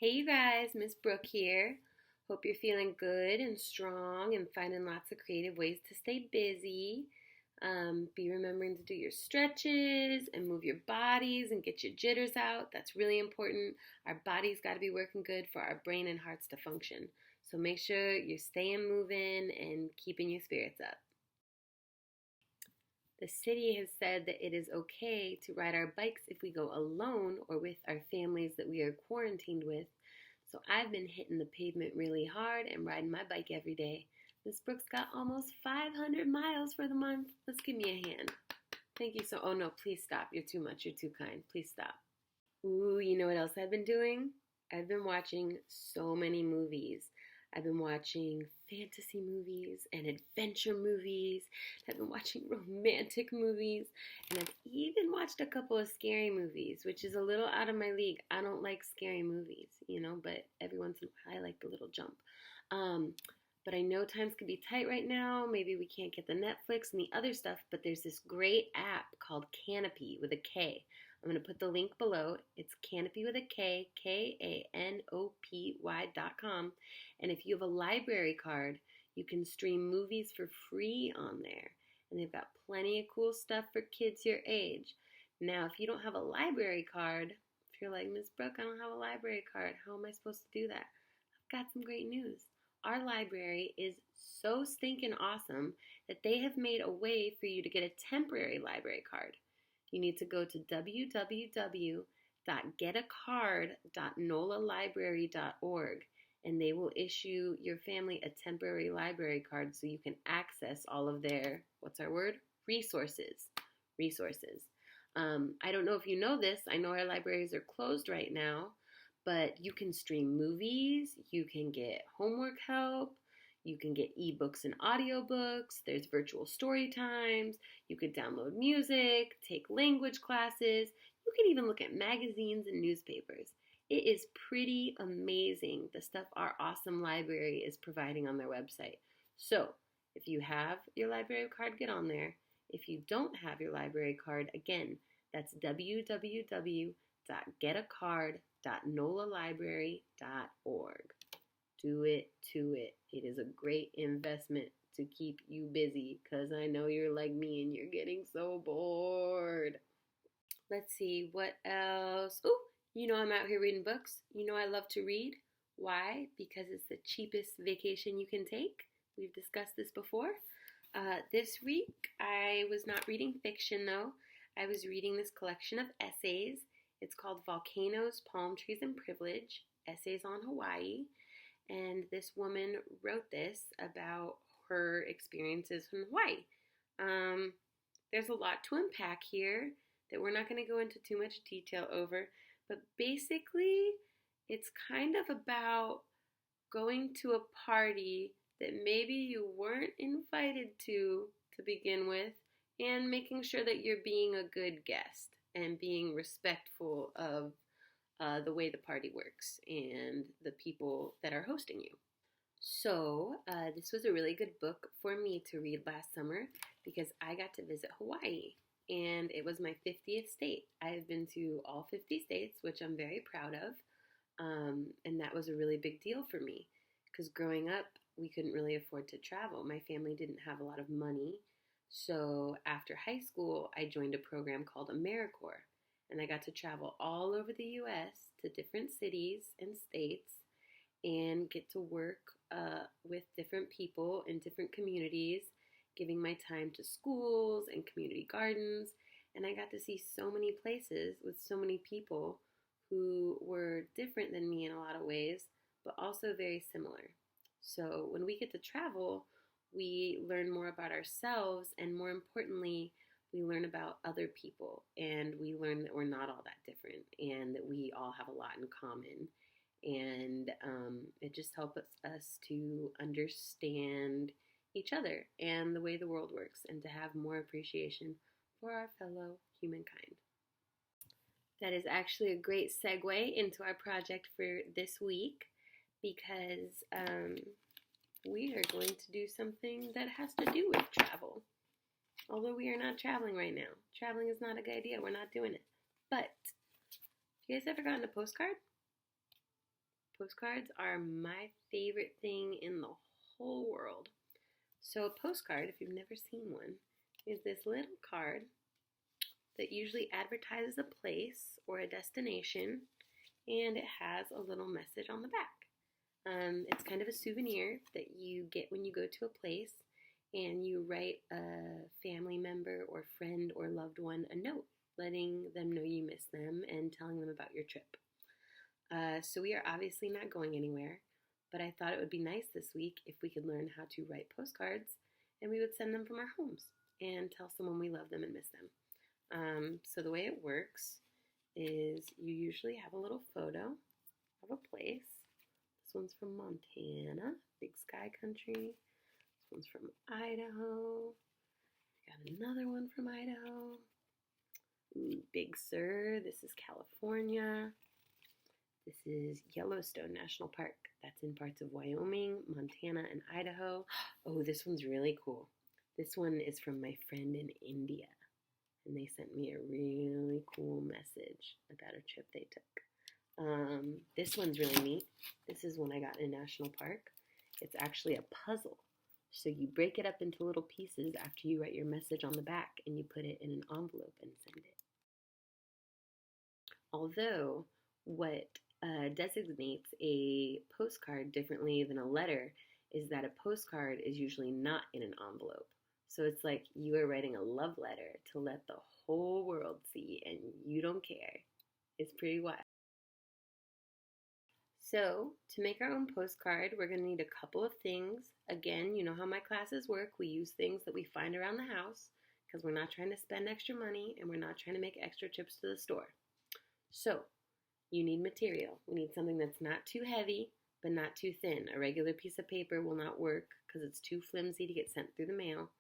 Hey you guys, Miss Brooke here. Hope you're feeling good and strong and finding lots of creative ways to stay busy. Be remembering to do your stretches and move your bodies and get your jitters out. That's really important. Our body's got to be working good for our brain and hearts to function. So make sure you're staying moving and keeping your spirits up. The city has said that it is okay to ride our bikes if we go alone or with our families that we are quarantined with. So I've been hitting the pavement really hard and riding my bike every day. Miss Brooks got almost 500 miles for the month. Let's give me a hand. Thank you oh no, please stop. You're too much. You're too kind. Please stop. Ooh, you know what else I've been doing? I've been watching so many movies. I've been watching fantasy movies and adventure movies. I've been watching romantic movies. And I've even watched a couple of scary movies, which is a little out of my league. I don't like scary movies, but every once in a while I like the little jump. But I know times can be tight right now. Maybe we can't get the Netflix and the other stuff, but there's this great app called Canopy with a K. I'm going to put the link below. It's Canopy with a K, Kanopy.com. And if you have a library card, you can stream movies for free on there. And they've got plenty of cool stuff for kids your age. Now, if you don't have a library card, if you're like, Miss Brooke, I don't have a library card, how am I supposed to do that? I've got some great news. Our library is so stinking awesome that they have made a way for you to get a temporary library card. You need to go to www.getacard.nolalibrary.org and they will issue your family a temporary library card so you can access all of their, resources. I don't know if you know this. I know our libraries are closed right now, but you can stream movies, you can get homework help, you can get ebooks and audiobooks, there's virtual story times, you could download music, take language classes, you can even look at magazines and newspapers. It is pretty amazing the stuff our awesome library is providing on their website. So, if you have your library card, get on there. If you don't have your library card, again, that's www.getacard.nolalibrary.org. Do it to it. It is a great investment to keep you busy because I know you're like me and you're getting so bored. Let's see, what else? Ooh, I'm out here reading books. I love to read. Why? Because it's the cheapest vacation you can take. We've discussed this before. This week, I was not reading fiction, though. I was reading this collection of essays. It's called Volcanoes, Palm Trees, and Privilege, Essays on Hawaii. And this woman wrote this about her experiences in Hawaii. There's a lot to unpack here that we're not going to go into too much detail over. But basically, it's kind of about going to a party that maybe you weren't invited to begin with, and making sure that you're being a good guest and being respectful of the way the party works and the people that are hosting you. So this was a really good book for me to read last summer because I got to visit Hawaii and it was my 50th state. I have been to all 50 states, which I'm very proud of, and that was a really big deal for me because growing up we couldn't really afford to travel. My family didn't have a lot of money, so after high school I joined a program called AmeriCorps. And I got to travel all over the U.S. to different cities and states and get to work with different people in different communities, giving my time to schools and community gardens. And I got to see so many places with so many people who were different than me in a lot of ways, but also very similar. So when we get to travel, we learn more about ourselves and, more importantly, we learn about other people, and we learn that we're not all that different and that we all have a lot in common. And it just helps us to understand each other and the way the world works and to have more appreciation for our fellow humankind. That is actually a great segue into our project for this week because we are going to do something that has to do with travel. Although we are not traveling right now. Traveling is not a good idea. We're not doing it. But, you guys ever gotten a postcard? Postcards are my favorite thing in the whole world. So a postcard, if you've never seen one, is this little card that usually advertises a place or a destination, and it has a little message on the back. It's kind of a souvenir that you get when you go to a place, and you write a family member or friend or loved one a note, letting them know you miss them and telling them about your trip. So we are obviously not going anywhere, but I thought it would be nice this week if we could learn how to write postcards, and we would send them from our homes and tell someone we love them and miss them. So the way it works is you usually have a little photo of a place. This one's from Montana, Big Sky Country. This one's from Idaho. Got another one from Idaho. Ooh, Big Sur. This is California. This is Yellowstone National Park. That's in parts of Wyoming, Montana, and Idaho. Oh, this one's really cool. This one is from my friend in India, and they sent me a really cool message about a trip they took. This one's really neat. This is one I got in a national park. It's actually a puzzle. So you break it up into little pieces after you write your message on the back, and you put it in an envelope and send it. Although what designates a postcard differently than a letter is that a postcard is usually not in an envelope. So it's like you are writing a love letter to let the whole world see, and you don't care. It's pretty wild. So to make our own postcard, we're going to need a couple of things. Again, you know how my classes work. We use things that we find around the house because we're not trying to spend extra money and we're not trying to make extra trips to the store. So you need material. We need something that's not too heavy, but not too thin. A regular piece of paper will not work because it's too flimsy to get sent through the mail,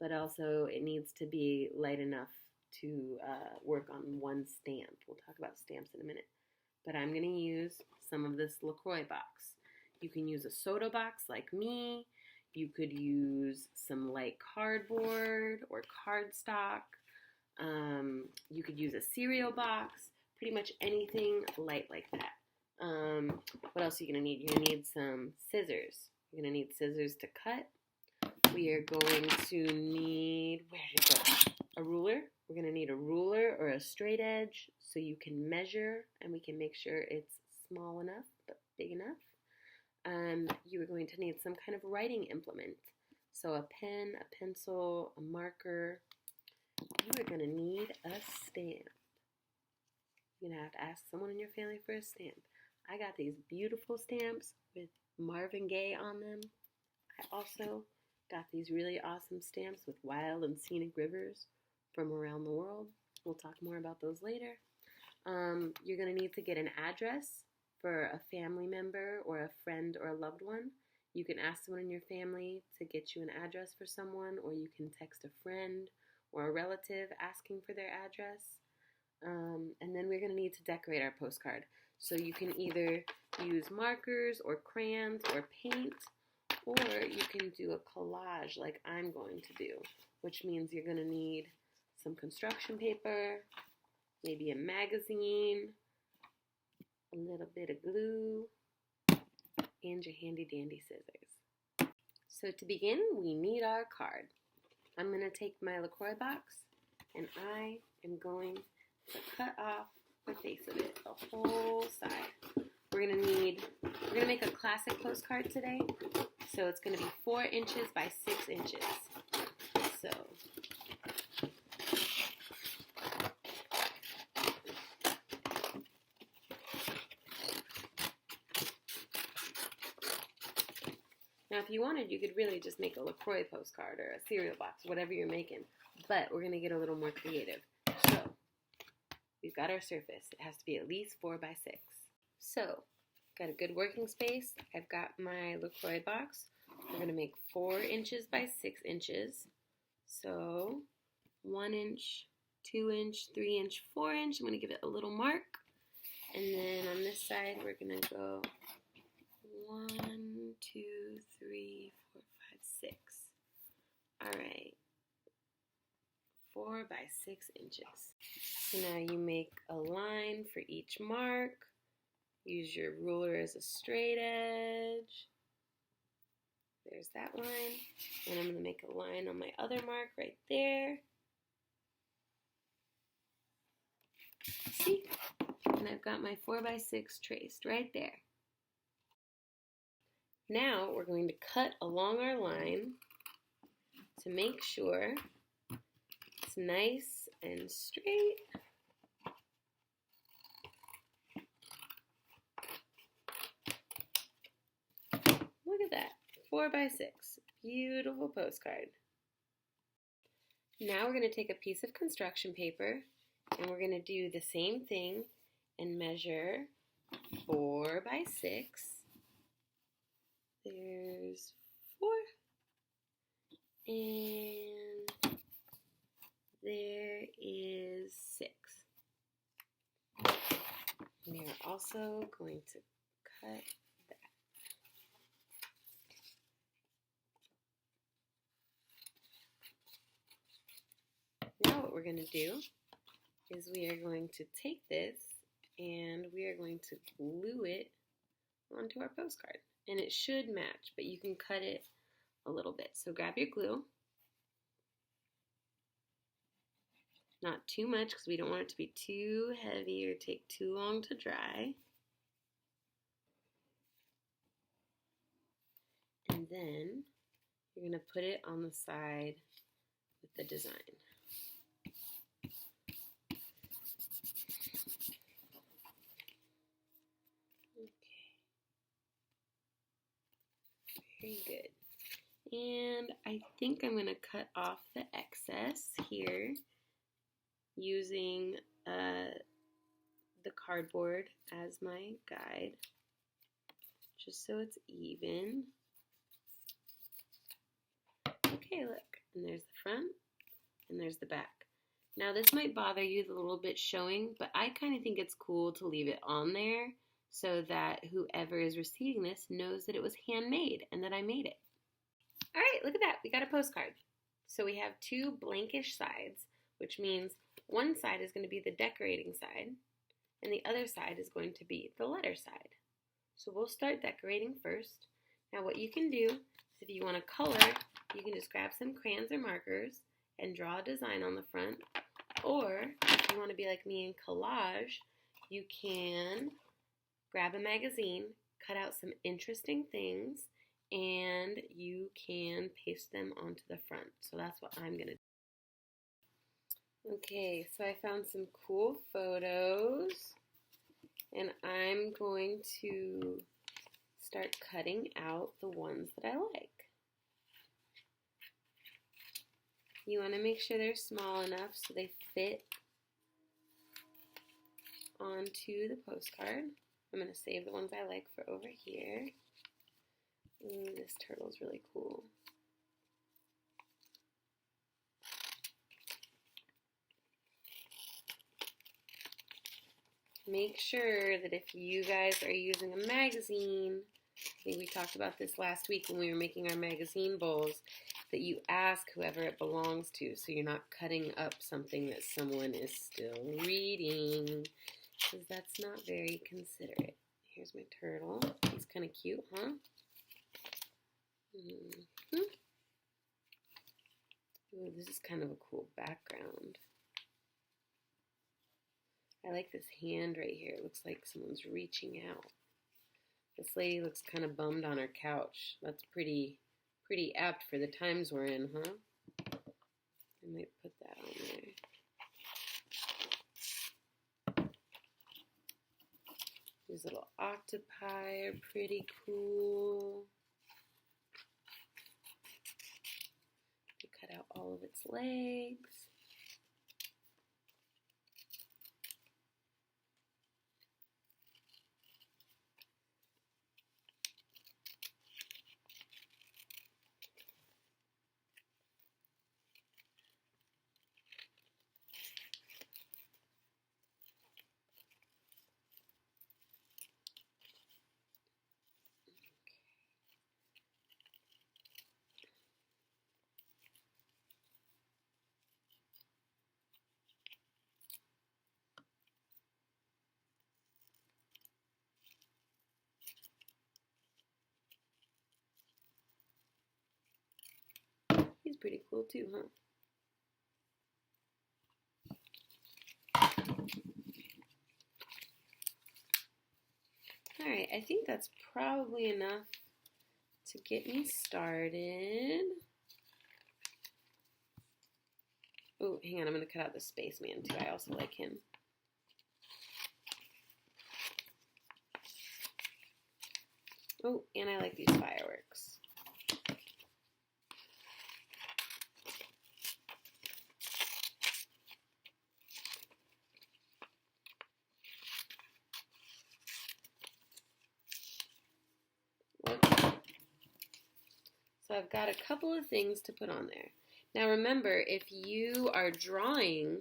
but also it needs to be light enough to work on one stamp. We'll talk about stamps in a minute. But I'm going to use some of this LaCroix box. You can use a soda box like me. You could use some light cardboard or cardstock. You could use a cereal box. Pretty much anything light like that. What else are you going to need? You're going to need some scissors. You're going to need scissors to cut. We are going to need, where did it go? A ruler. We're going to need a ruler or a straight edge so you can measure and we can make sure it's small enough but big enough. You are going to need some kind of writing implement. So a pen, a pencil, a marker. You are going to need a stamp. You're going to have to ask someone in your family for a stamp. I got these beautiful stamps with Marvin Gaye on them. I also got these really awesome stamps with wild and scenic rivers from around the world. We'll talk more about those later. You're going to need to get an address for a family member or a friend or a loved one. You can ask someone in your family to get you an address for someone, or you can text a friend or a relative asking for their address. And then we're going to need to decorate our postcard. So you can either use markers or crayons or paint, or you can do a collage like I'm going to do, which means you're going to need some construction paper, maybe a magazine, a little bit of glue, and your handy dandy scissors. So to begin, we need our card. I'm going to take my LaCroix box and I am going to cut off the face of it, the whole side. We're going to make a classic postcard today. So it's going to be 4 inches by 6 inches. So now, if you wanted, you could really just make a LaCroix postcard or a cereal box, whatever you're making. But we're going to get a little more creative. So, we've got our surface. It has to be at least 4 by 6. So, got a good working space. I've got my LaCroix box. We're going to make 4 inches by 6 inches. So, 1 inch, 2 inch, 3 inch, 4 inch. I'm going to give it a little mark. And then on this side, we're going to go 1, 2, 3, 4, 5, 6. All right. 4 by 6 inches. So now you make a line for each mark. Use your ruler as a straight edge. There's that line. And I'm going to make a line on my other mark right there. See? And I've got my 4x6 traced right there. Now we're going to cut along our line to make sure it's nice and straight. Look at that, 4x6, beautiful postcard. Now we're going to take a piece of construction paper and we're going to do the same thing and measure 4x6. There's 4 and there is 6. We are also going to cut that. Now what we're going to do is we are going to take this and we are going to glue it onto our postcard. And it should match, but you can cut it a little bit. So grab your glue. Not too much because we don't want it to be too heavy or take too long to dry. And then you're going to put it on the side with the design. Very good. And I think I'm going to cut off the excess here using the cardboard as my guide, just so it's even. Okay, look, and there's the front and there's the back. Now this might bother you a little bit showing, but I kind of think it's cool to leave it on there so that whoever is receiving this knows that it was handmade and that I made it. All right, look at that. We got a postcard. So we have 2 blankish sides, which means one side is going to be the decorating side, and the other side is going to be the letter side. So we'll start decorating first. Now what you can do is if you want to color, you can just grab some crayons or markers and draw a design on the front. Or if you want to be like me and collage, you can grab a magazine, cut out some interesting things, and you can paste them onto the front. So that's what I'm going to do. Okay, so I found some cool photos, and I'm going to start cutting out the ones that I like. You want to make sure they're small enough so they fit onto the postcard. I'm going to save the ones I like for over here. Ooh, this turtle's really cool. Make sure that if you guys are using a magazine, I think we talked about this last week when we were making our magazine bowls, that you ask whoever it belongs to so you're not cutting up something that someone is still reading, because that's not very considerate. Here's my turtle. He's kind of cute, huh? Ooh, this is kind of a cool background. I like this hand right here. It looks like someone's reaching out. This lady looks kind of bummed on her couch. That's pretty apt for the times we're in, huh? I might put that on there. These little octopi are pretty cool. We cut out all of its legs. pretty cool too, huh? Alright, I think that's probably enough to get me started. Oh, hang on, I'm going to cut out the spaceman too. I also like him. Oh, and I like these fireworks. Okay. So I've got a couple of things to put on there. Now remember, if you are drawing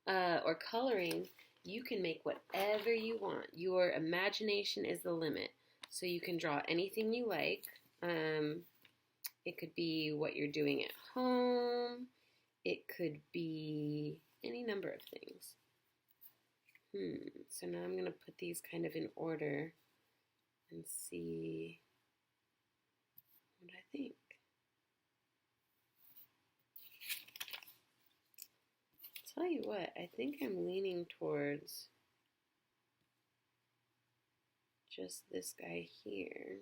or coloring, you can make whatever you want. Your imagination is the limit. So you can draw anything you like. It could be what you're doing at home. It could be any number of things. So now I'm going to put these kind of in order and see what I think. Tell you what, I think I'm leaning towards just this guy here.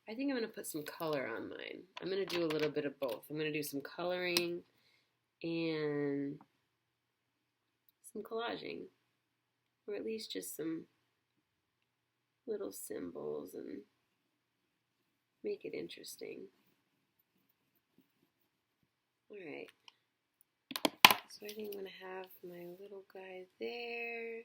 I think I'm going to put some color on mine. I'm going to do a little bit of both. I'm going to do some coloring and some collaging, or at least just some little symbols and make it interesting. Alright, so I think I'm going to have my little guy there.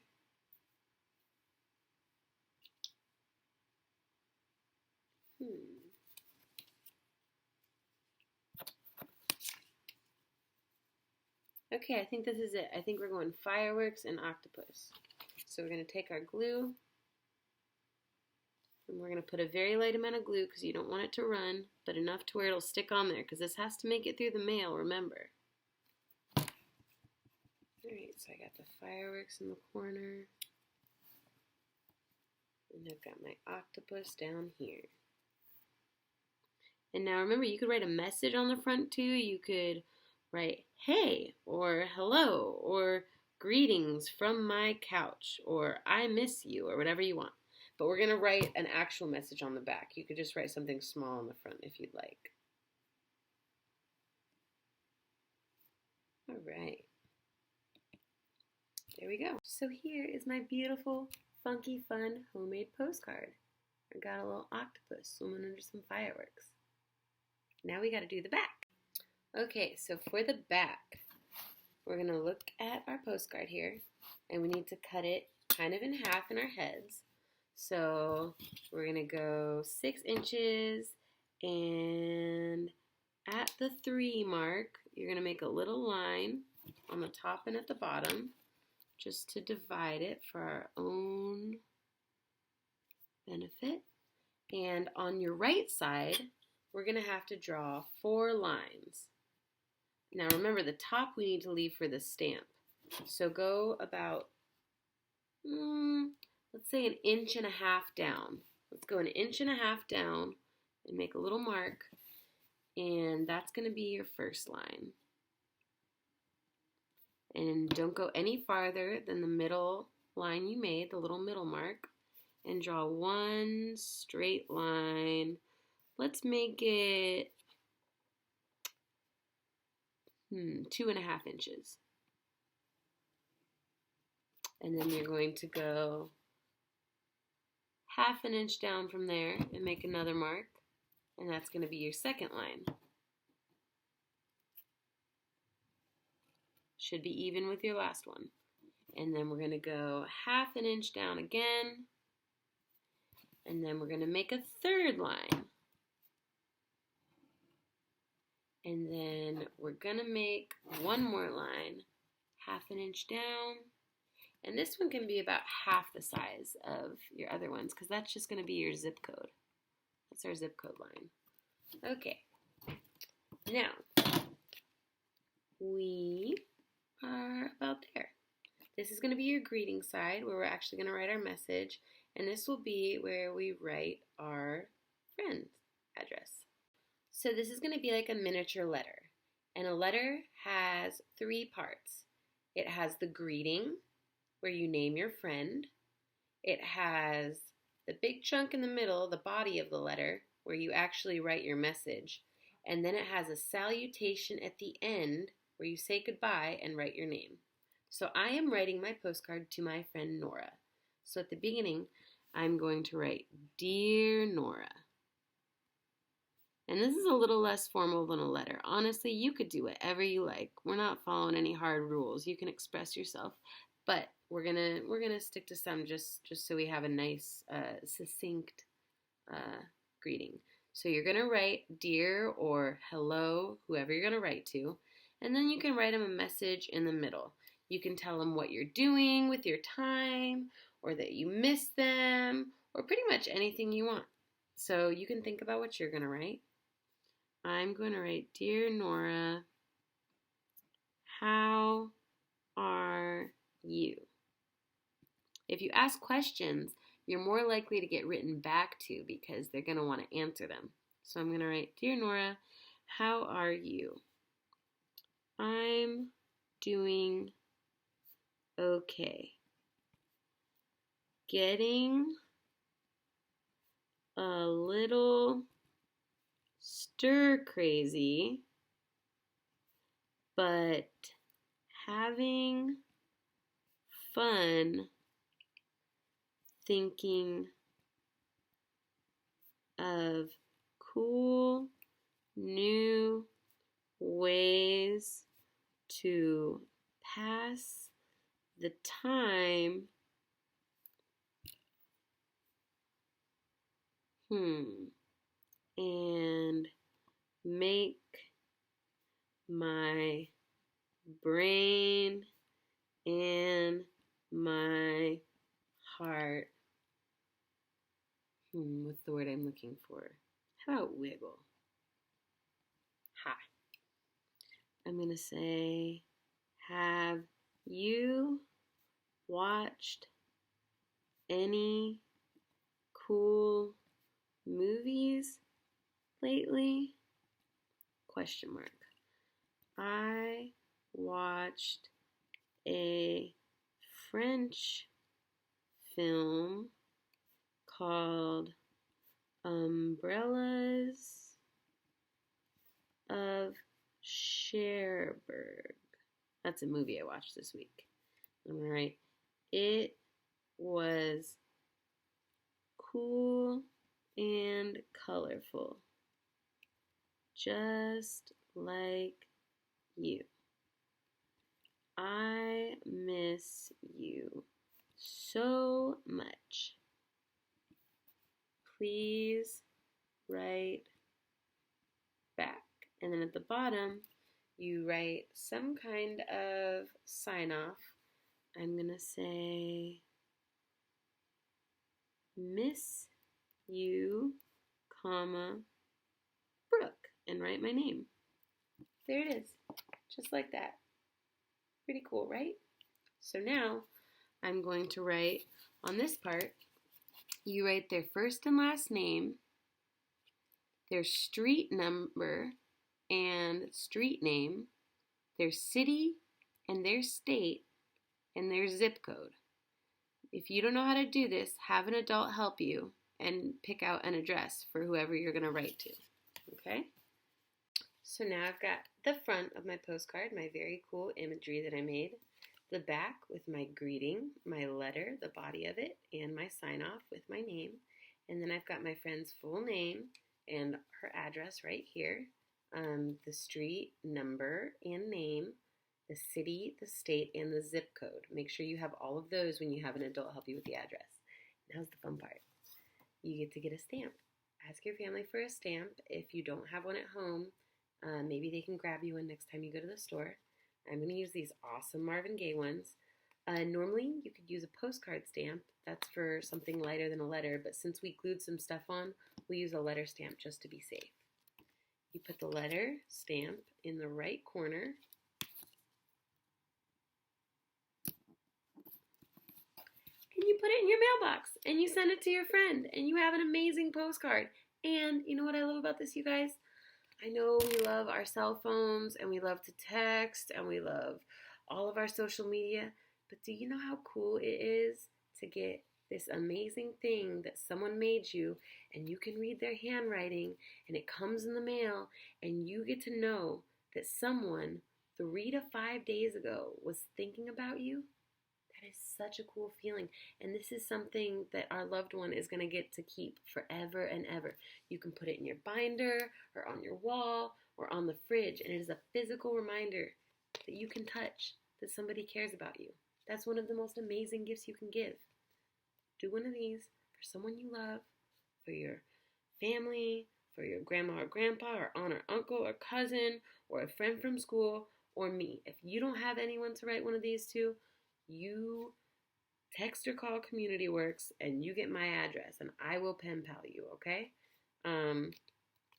Okay, I think this is it. I think we're going fireworks and octopus. So we're going to take our glue, and we're going to put a very light amount of glue because you don't want it to run, but enough to where it'll stick on there because this has to make it through the mail, remember. Alright, so I got the fireworks in the corner, and I've got my octopus down here. And now remember, you could write a message on the front too. You could write, hey, or hello, or greetings from my couch, or I miss you, or whatever you want. But we're going to write an actual message on the back. You could just write something small on the front if you'd like. All right. There we go. So here is my beautiful, funky, fun, homemade postcard. I got a little octopus swimming under some fireworks. Now we got to do the back. Okay, so for the back, we're going to look at our postcard here, and we need to cut it kind of in half in our heads. So we're going to go 6 inches, and at the 3 mark, you're going to make a little line on the top and at the bottom just to divide it for our own benefit. And on your right side, we're going to have to draw 4 lines. Now remember, the top we need to leave for the stamp. So go about, let's say 1.5 inches down. Let's go 1.5 inches down and make a little mark. And that's going to be your first line. And don't go any farther than the middle line you made, the little middle mark. And draw 1 straight line. Let's make it 2.5 inches. And then you're going to go 1/2 inch down from there and make another mark. And that's going to be your second line. Should be even with your last one. And then we're going to go 1/2 inch down again. And then we're going to make a third line. And then we're going to make one more line, 1/2 inch down. And this one can be about half the size of your other ones because that's just going to be your zip code. That's our zip code line. Okay. Now, we are about there. This is going to be your greeting side where we're actually going to write our message. And this will be where we write our friend's address. So this is going to be like a miniature letter. And a letter has 3 parts. It has the greeting, where you name your friend. It has the big chunk in the middle, the body of the letter, where you actually write your message. And then it has a salutation at the end, where you say goodbye and write your name. So I am writing my postcard to my friend Nora. So at the beginning, I'm going to write, Dear Nora. And this is a little less formal than a letter. Honestly, you could do whatever you like. We're not following any hard rules. You can express yourself, but we're gonna stick to some just so we have a nice, succinct greeting. So you're gonna write dear or hello, whoever you're gonna write to, and then you can write them a message in the middle. You can tell them what you're doing with your time, or that you miss them, or pretty much anything you want. So you can think about what you're gonna write. I'm going to write, Dear Nora, how are you? If you ask questions, you're more likely to get written back to because they're going to want to answer them. So I'm going to write, Dear Nora, how are you? I'm doing okay. Getting a little stir crazy, but having fun thinking of cool new ways to pass the time. And make my brain and my heart, what's the word I'm looking for? How about wiggle? Ha. I'm going to say, have you watched any cool movies lately? Question mark. I watched a French film called Umbrellas of Cherbourg. That's a movie I watched this week. I'm gonna write, it was cool and colorful, just like you. I miss you so much. Please write back. And then at the bottom, you write some kind of sign off. I'm going to say, miss you, comma, Brooke, and write my name. There it is, just like that. Pretty cool, right? So now I'm going to write on this part, you write their first and last name, their street number and street name, their city and their state, and their zip code. If you don't know how to do this, have an adult help you and pick out an address for whoever you're going to write to. Okay? So now I've got the front of my postcard, my very cool imagery that I made, the back with my greeting, my letter, the body of it, and my sign off with my name. And then I've got my friend's full name and her address right here, the street number and name, the city, the state, and the zip code. Make sure you have all of those when you have an adult help you with the address. Now's the fun part. You get a stamp. Ask your family for a stamp. If you don't have one at home, maybe they can grab you one next time you go to the store. I'm going to use these awesome Marvin Gaye ones. Normally, you could use a postcard stamp. That's for something lighter than a letter, but since we glued some stuff on, we'll use a letter stamp just to be safe. You put the letter stamp in the right corner. And you put it in your mailbox, and you send it to your friend, and you have an amazing postcard. And you know what I love about this, you guys? I know we love our cell phones and we love to text and we love all of our social media, but do you know how cool it is to get this amazing thing that someone made you and you can read their handwriting and it comes in the mail and you get to know that someone 3 to 5 days ago was thinking about you? That is such a cool feeling. And this is something that our loved one is going to get to keep forever and ever. You can put it in your binder or on your wall or on the fridge. And it is a physical reminder that you can touch that somebody cares about you. That's one of the most amazing gifts you can give. Do one of these for someone you love, for your family, for your grandma or grandpa or aunt or uncle or cousin or a friend from school or me. If you don't have anyone to write one of these to, you text or call Community Works and you get my address and I will pen pal you, okay?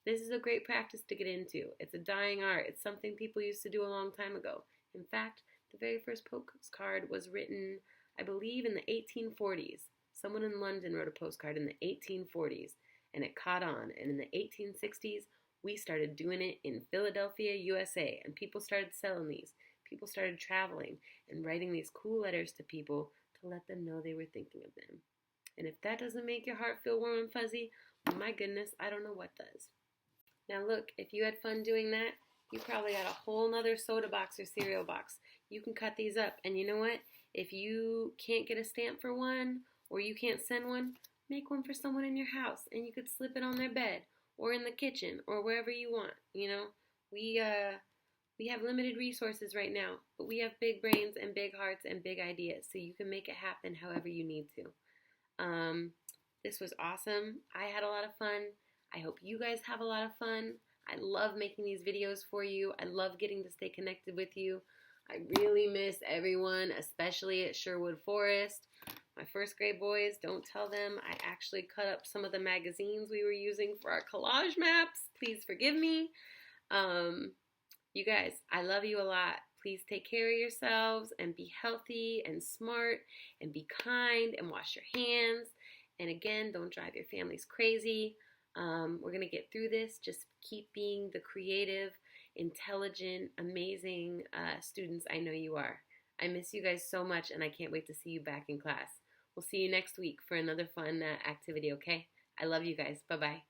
This is a great practice to get into. It's a dying art. It's something people used to do a long time ago. In fact, the very first postcard was written, I believe, in the 1840s. Someone in London wrote a postcard in the 1840s and it caught on. And in the 1860s, we started doing it in Philadelphia, USA, and people started selling these. People started traveling and writing these cool letters to people to let them know they were thinking of them. And if that doesn't make your heart feel warm and fuzzy, well, my goodness, I don't know what does. Now look, if you had fun doing that, you probably got a whole nother soda box or cereal box. You can cut these up. And you know what? If you can't get a stamp for one or you can't send one, make one for someone in your house and you could slip it on their bed or in the kitchen or wherever you want. You know, we have limited resources right now, but we have big brains and big hearts and big ideas, so you can make it happen however you need to. This was awesome. I had a lot of fun. I hope you guys have a lot of fun. I love making these videos for you. I love getting to stay connected with you. I really miss everyone, especially at Sherwood Forest. My first grade boys, don't tell them I actually cut up some of the magazines we were using for our collage maps. Please forgive me. You guys, I love you a lot. Please take care of yourselves and be healthy and smart and be kind and wash your hands. And again, don't drive your families crazy. We're going to get through this. Just keep being the creative, intelligent, amazing students I know you are. I miss you guys so much and I can't wait to see you back in class. We'll see you next week for another fun activity, okay? I love you guys. Bye-bye.